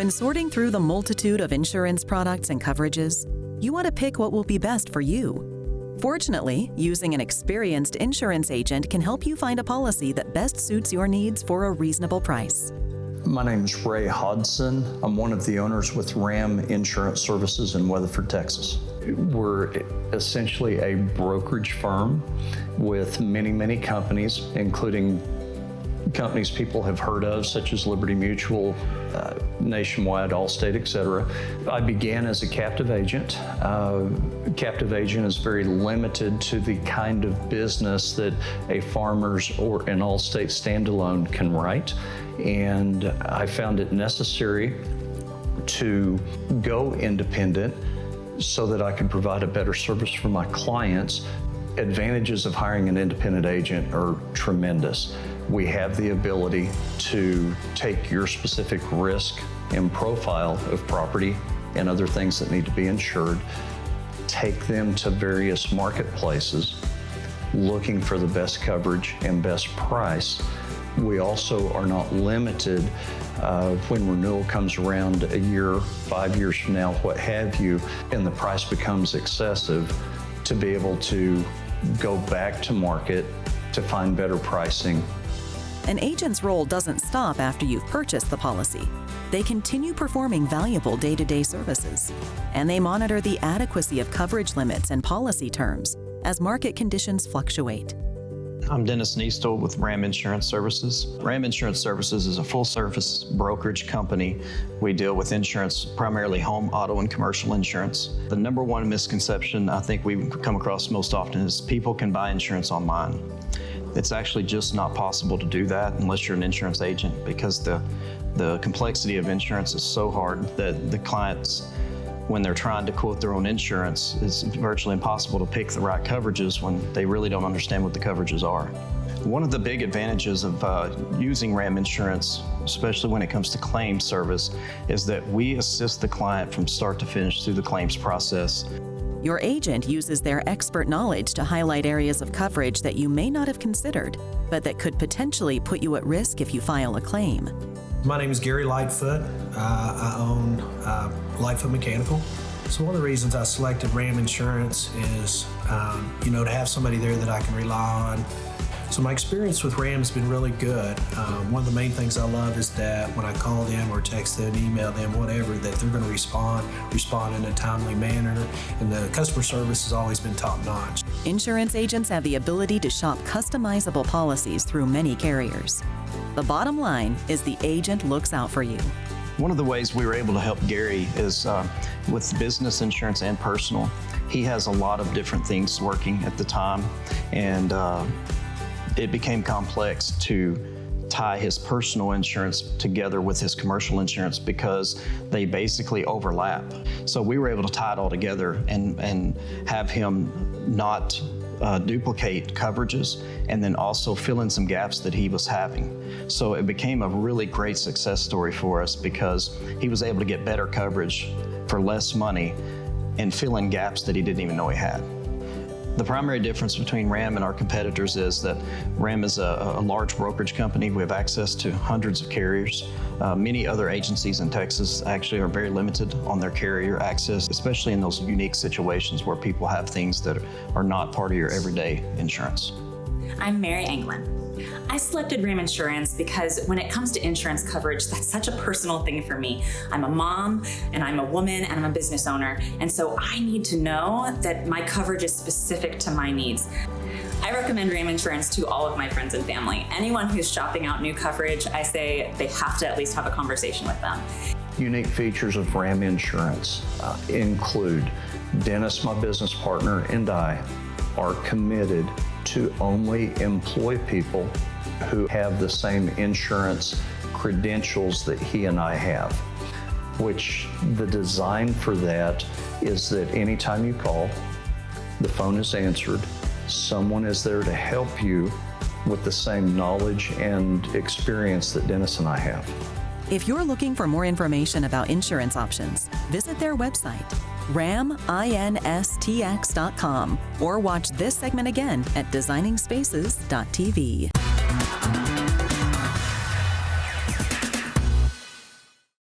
When sorting through the multitude of insurance products and coverages, you want to pick what will be best for you. Fortunately, using an experienced insurance agent can help you find a policy that best suits your needs for a reasonable price. My name is Ray Hodson. I'm one of the owners with RAM Insurance Services in Weatherford, Texas. We're essentially a brokerage firm with many companies, including companies people have heard of, such as Liberty Mutual, Nationwide, Allstate, etc. I began as a captive agent. Captive agent is very limited to the kind of business that a Farmers or an Allstate standalone can write. And I found it necessary to go independent so that I could provide a better service for my clients. Advantages of hiring an independent agent are tremendous. We have the ability to take your specific risk and profile of property and other things that need to be insured, take them to various marketplaces, looking for the best coverage and best price. We also are not limited when renewal comes around a year, 5 years from now, what have you, and the price becomes excessive, to be able to go back to market to find better pricing. An agent's role doesn't stop after you've purchased the policy. They continue performing valuable day-to-day services, and they monitor the adequacy of coverage limits and policy terms as market conditions fluctuate. I'm Dennis Neastel with RAM Insurance Services. RAM Insurance Services is a full-service brokerage company. We deal with insurance, primarily home, auto, and commercial insurance. The number one misconception I think we come across most often is people can buy insurance online. It's actually just not possible to do that unless you're an insurance agent, because the complexity of insurance is so hard that the clients, when they're trying to quote their own insurance, it's virtually impossible to pick the right coverages when they really don't understand what the coverages are. One of the big advantages of using RAM Insurance, especially when it comes to claims service, is that we assist the client from start to finish through the claims process. Your agent uses their expert knowledge to highlight areas of coverage that you may not have considered, but that could potentially put you at risk if you file a claim. My name is Gary Lightfoot. I own Lightfoot Mechanical. So one of the reasons I selected RAM Insurance is, to have somebody there that I can rely on. So my experience with RAM has been really good. One of the main things I love is that when I call them or text them, email them, whatever, that they're going to respond in a timely manner, and the customer service has always been top-notch. Insurance agents have the ability to shop customizable policies through many carriers. The bottom line is the agent looks out for you. One of the ways we were able to help Gary is with business insurance and personal. He has a lot of different things working at the time, and it became complex to tie his personal insurance together with his commercial insurance because they basically overlap. So we were able to tie it all together and have him not duplicate coverages, and then also fill in some gaps that he was having. So it became a really great success story for us because he was able to get better coverage for less money and fill in gaps that he didn't even know he had. The primary difference between RAM and our competitors is that RAM is a large brokerage company. We have access to hundreds of carriers. Many other agencies in Texas actually are very limited on their carrier access, especially in those unique situations where people have things that are not part of your everyday insurance. I'm Mary Anglin. I selected RAM Insurance because when it comes to insurance coverage, that's such a personal thing for me. I'm a mom, and I'm a woman, and I'm a business owner, and so I need to know that my coverage is specific to my needs. I recommend RAM Insurance to all of my friends and family. Anyone who's shopping out new coverage, I say they have to at least have a conversation with them. Unique features of RAM Insurance include Dennis, my business partner, and I are committed to only employ people who have the same insurance credentials that he and I have, which the design for that is that anytime you call, the phone is answered, someone is there to help you with the same knowledge and experience that Dennis and I have. If you're looking for more information about insurance options, visit their website, raminstx.com, or watch this segment again at designingspaces.tv.